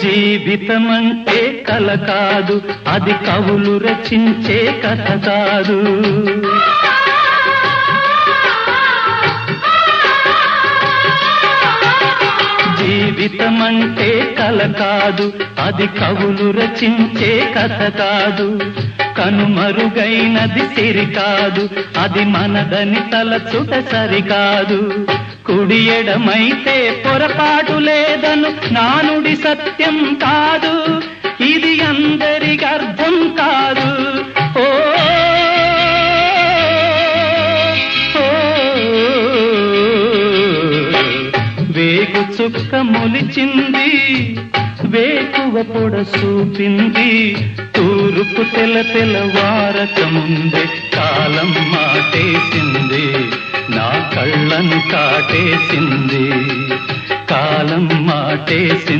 జీవితమంటే కల కాదు, అది కవులు రచించే కథ కాదు. జీవితమంటే కల కాదు, అది కవులు రచించే కథ కాదు. కనుమరుగైనది సిరి కాదు, అది మనదని తలచుట సరికాదు. కుడి ఎడమైతే పొరపాటు లేదను నానుడి సత్యం కాదు, ఇది అందరికి అర్థం కాదు. ఓ వేగు చుక్క మొలిచింది, వేకువ పొడ చూపింది, తూరుపు తెల్లవారక ముందే కాలం మాటేసింది, నా కళ్ళను కాటేసింది, కాలం మాటేసింది.